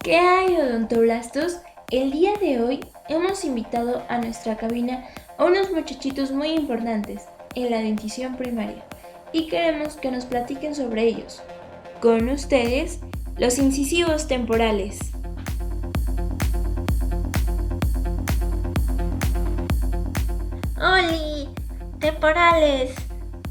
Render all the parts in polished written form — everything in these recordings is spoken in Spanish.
¿Qué hay, odontoblastos? El día de hoy hemos invitado a nuestra cabina a unos muchachitos muy importantes en la dentición primaria y queremos que nos platiquen sobre ellos. Con ustedes, los incisivos temporales. ¡Oli! ¡Temporales!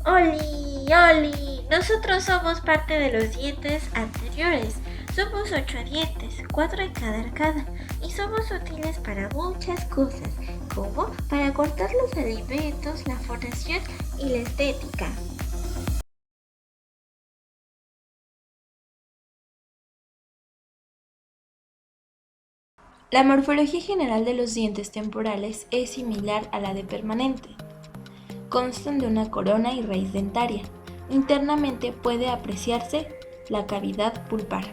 ¡Oli! ¡Oli! Nosotros somos parte de los dientes anteriores. Somos 8 dientes, 4 en cada arcada, y somos útiles para muchas cosas, como para cortar los alimentos, la fonación y la estética. La morfología general de los dientes temporales es similar a la de permanente. Constan de una corona y raíz dentaria. Internamente puede apreciarse la cavidad pulpar.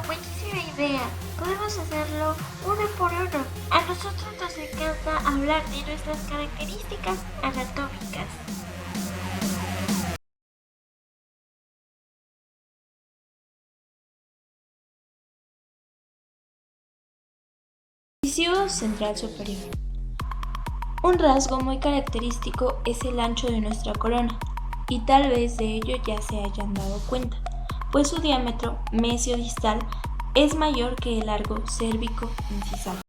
Buenísima idea. Podemos hacerlo uno por uno. A nosotros nos encanta hablar de nuestras características anatómicas. Incisivo central superior. Un rasgo muy característico es el ancho de nuestra corona, y tal vez de ello ya se hayan dado cuenta, pues su diámetro mesiodistal es mayor que el largo cérvico incisal.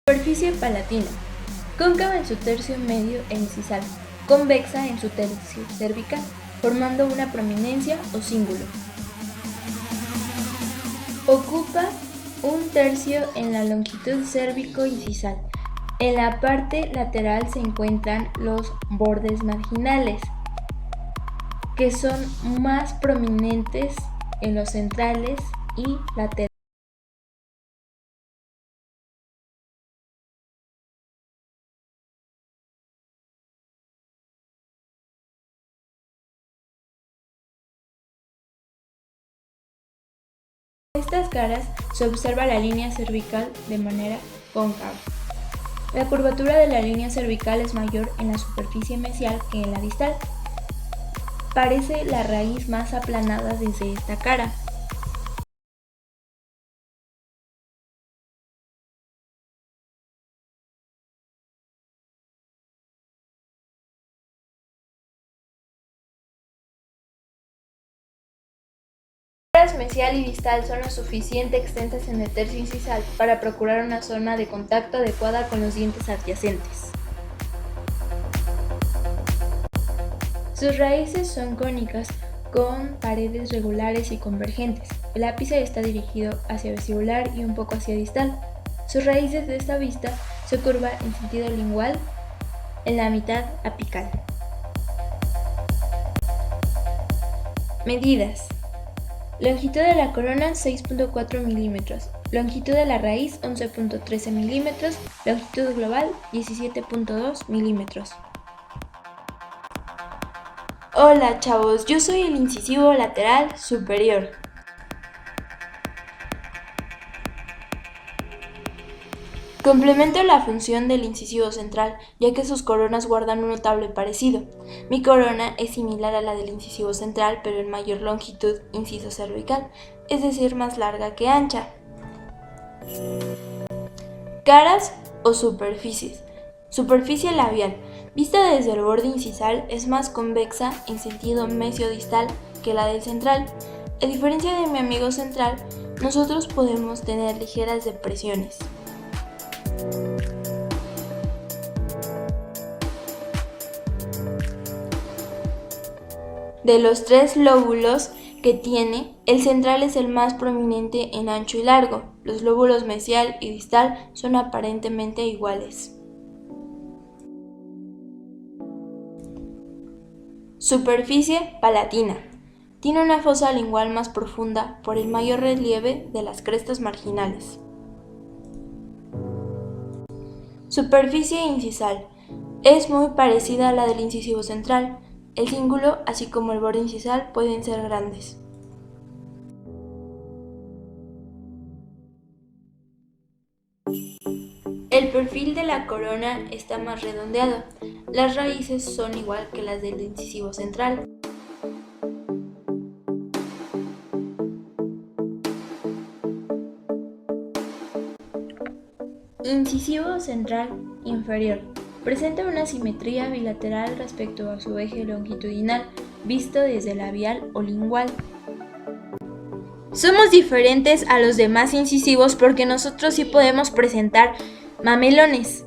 Superficie palatina. Cóncava en su tercio medio e incisal, convexa en su tercio cervical, formando una prominencia o cíngulo. Ocupa un tercio en la longitud cérvico-incisal. En la parte lateral se encuentran los bordes marginales, que son más prominentes en los centrales y laterales. En estas caras se observa la línea cervical de manera cóncava. La curvatura de la línea cervical es mayor en la superficie mesial que en la distal. Parece la raíz más aplanada desde esta cara. Las caras mesial y distal son lo suficiente extensas en el tercio incisal para procurar una zona de contacto adecuada con los dientes adyacentes. Sus raíces son cónicas, con paredes regulares y convergentes. El ápice está dirigido hacia vestibular y un poco hacia distal. Sus raíces de esta vista se curvan en sentido lingual en la mitad apical. Medidas. Longitud de la corona 6.4 milímetros, longitud de la raíz 11.13 milímetros, longitud global 17.2 milímetros. Hola chavos, yo soy el incisivo lateral superior. Complemento la función del incisivo central, ya que sus coronas guardan un notable parecido. Mi corona es similar a la del incisivo central, pero en mayor longitud inciso cervical, es decir, más larga que ancha. Caras o superficies. Superficie labial. Vista desde el borde incisal es más convexa en sentido mesiodistal que la del central. A diferencia de mi amigo central, nosotros podemos tener ligeras depresiones. De los 3 lóbulos que tiene, el central es el más prominente en ancho y largo. Los lóbulos mesial y distal son aparentemente iguales. Superficie palatina. Tiene una fosa lingual más profunda por el mayor relieve de las crestas marginales. Superficie incisal. Es muy parecida a la del incisivo central. El cíngulo, así como el borde incisal, pueden ser grandes. El perfil de la corona está más redondeado. Las raíces son igual que las del incisivo central. Incisivo central inferior. Presenta una simetría bilateral respecto a su eje longitudinal, visto desde el labial o lingual. Somos diferentes a los demás incisivos porque nosotros sí podemos presentar mamelones.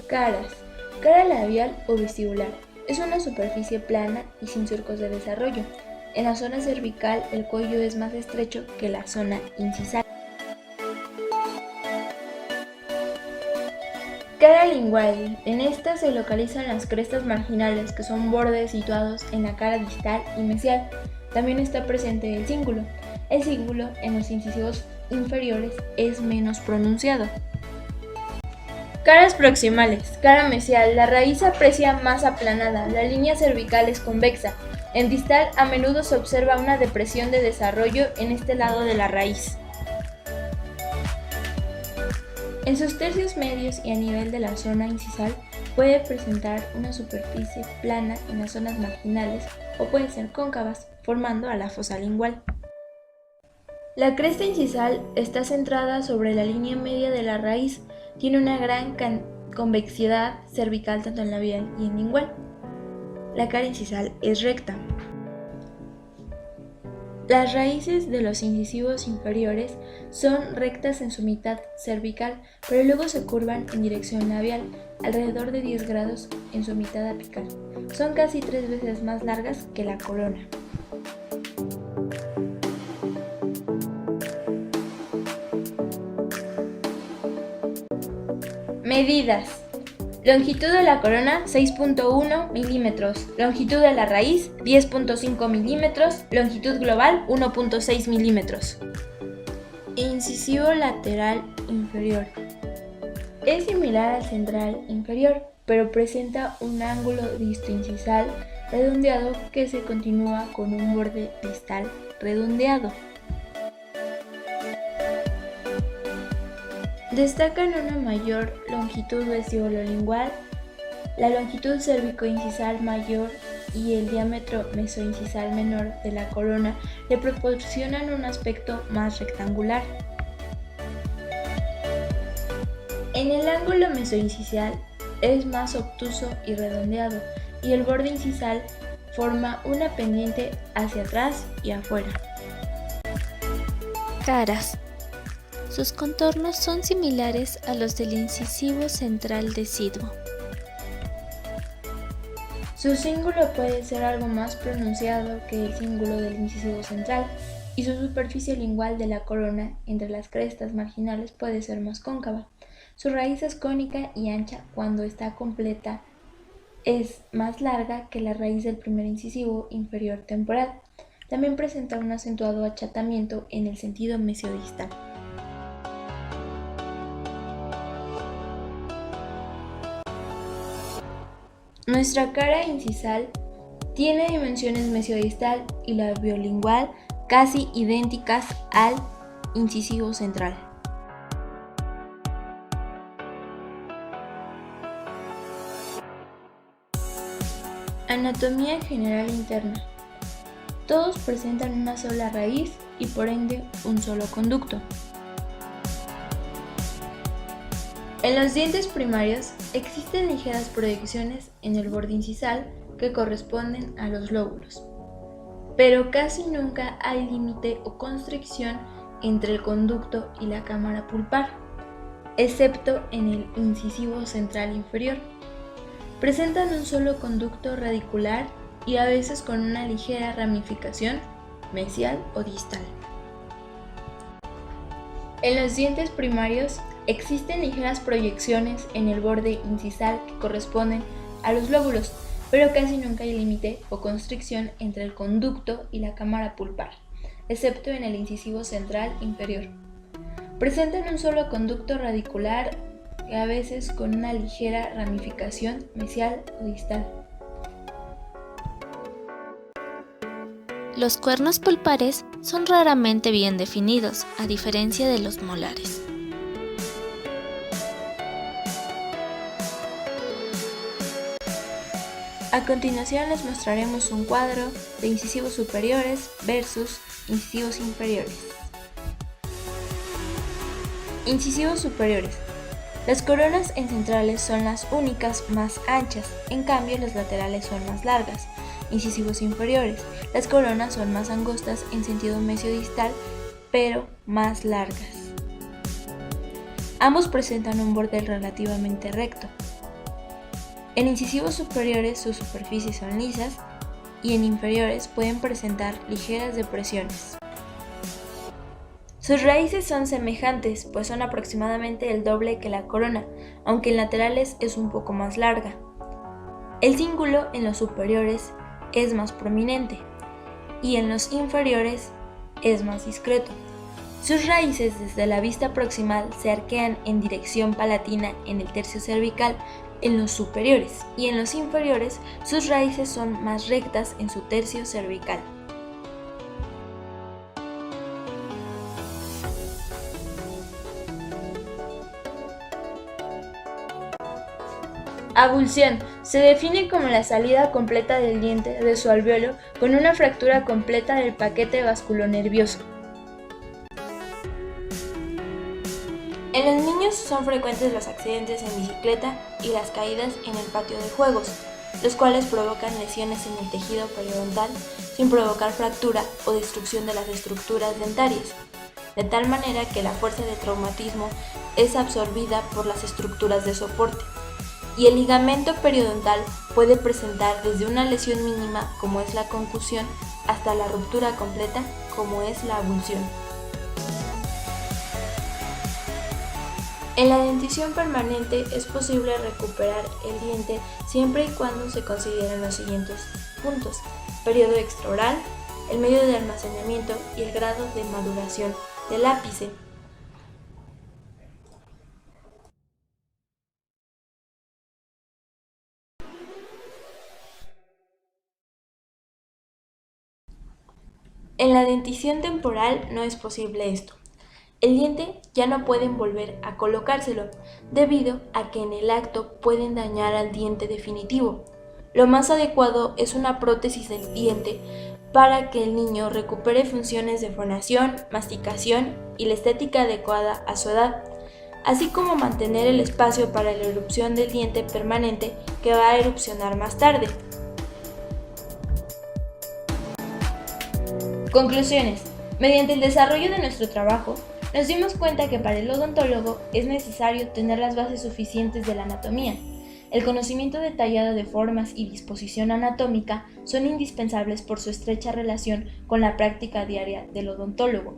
Caras. Cara labial o vestibular. Es una superficie plana y sin surcos de desarrollo. En la zona cervical el cuello es más estrecho que la zona incisal. Cara lingual. En esta se localizan las crestas marginales, que son bordes situados en la cara distal y mesial. También está presente el cíngulo. El cíngulo en los incisivos inferiores es menos pronunciado. Caras proximales. Cara mesial. La raíz se aprecia más aplanada. La línea cervical es convexa. En distal a menudo se observa una depresión de desarrollo en este lado de la raíz. En sus tercios medios y a nivel de la zona incisal puede presentar una superficie plana en las zonas marginales o pueden ser cóncavas, formando a la fosa lingual. La cresta incisal está centrada sobre la línea media de la raíz, tiene una gran convexidad cervical tanto en labial y en lingual. La cara incisal es recta. Las raíces de los incisivos inferiores son rectas en su mitad cervical, pero luego se curvan en dirección labial, alrededor de 10 grados en su mitad apical. Son casi 3 veces más largas que la corona. Medidas. Longitud de la corona 6.1 milímetros, longitud de la raíz 10.5 milímetros, longitud global 1.6 milímetros. Incisivo lateral inferior. Es similar al central inferior, pero presenta un ángulo distincisal redondeado que se continúa con un borde distal redondeado. Destacan una mayor longitud vestibulolingual, la longitud cérvico-incisal mayor y el diámetro mesoincisal menor de la corona le proporcionan un aspecto más rectangular. En el ángulo mesoincisal es más obtuso y redondeado, y el borde incisal forma una pendiente hacia atrás y afuera. Caras. Sus contornos son similares a los del incisivo central deciduo. Su cíngulo puede ser algo más pronunciado que el cíngulo del incisivo central, y su superficie lingual de la corona entre las crestas marginales puede ser más cóncava. Su raíz es cónica y ancha cuando está completa. Es más larga que la raíz del primer incisivo inferior temporal. También presenta un acentuado achatamiento en el sentido mesiodistal. Nuestra cara incisal tiene dimensiones mesiodistal y labiolingual casi idénticas al incisivo central. Anatomía general interna. Todos presentan una sola raíz y por ende un solo conducto. En los dientes primarios existen ligeras proyecciones en el borde incisal que corresponden a los lóbulos, pero casi nunca hay límite o constricción entre el conducto y la cámara pulpar, excepto en el incisivo central inferior. Presentan un solo conducto radicular y a veces con una ligera ramificación mesial o distal. En los dientes primarios existen ligeras proyecciones en el borde incisal que corresponden a los lóbulos, pero casi nunca hay límite o constricción entre el conducto y la cámara pulpar, excepto en el incisivo central inferior. Presentan un solo conducto radicular y a veces con una ligera ramificación mesial o distal. Los cuernos pulpares son raramente bien definidos, a diferencia de los molares. A continuación les mostraremos un cuadro de incisivos superiores versus incisivos inferiores. Incisivos superiores. Las coronas en centrales son las únicas más anchas, en cambio las laterales son más largas. Incisivos inferiores. Las coronas son más angostas en sentido mesiodistal, pero más largas. Ambos presentan un borde relativamente recto. En incisivos superiores sus superficies son lisas y en inferiores pueden presentar ligeras depresiones. Sus raíces son semejantes, pues son aproximadamente el doble que la corona, aunque en laterales es un poco más larga. El cíngulo en los superiores es más prominente y en los inferiores es más discreto. Sus raíces desde la vista proximal se arquean en dirección palatina en el tercio cervical en los superiores y en los inferiores sus raíces son más rectas en su tercio cervical. Avulsión. Se define como la salida completa del diente de su alvéolo con una fractura completa del paquete vasculonervioso. En los niños son frecuentes los accidentes en bicicleta y las caídas en el patio de juegos, los cuales provocan lesiones en el tejido periodontal sin provocar fractura o destrucción de las estructuras dentarias, de tal manera que la fuerza de traumatismo es absorbida por las estructuras de soporte. Y el ligamento periodontal puede presentar desde una lesión mínima, como es la concusión, hasta la ruptura completa, como es la avulsión. En la dentición permanente es posible recuperar el diente siempre y cuando se consideren los siguientes puntos: periodo extraoral, el medio de almacenamiento y el grado de maduración del ápice. En la dentición temporal no es posible esto. El diente ya no pueden volver a colocárselo, debido a que en el acto pueden dañar al diente definitivo. Lo más adecuado es una prótesis del diente para que el niño recupere funciones de fonación, masticación y la estética adecuada a su edad, así como mantener el espacio para la erupción del diente permanente que va a erupcionar más tarde. Conclusiones. Mediante el desarrollo de nuestro trabajo, nos dimos cuenta que para el odontólogo es necesario tener las bases suficientes de la anatomía. El conocimiento detallado de formas y disposición anatómica son indispensables por su estrecha relación con la práctica diaria del odontólogo.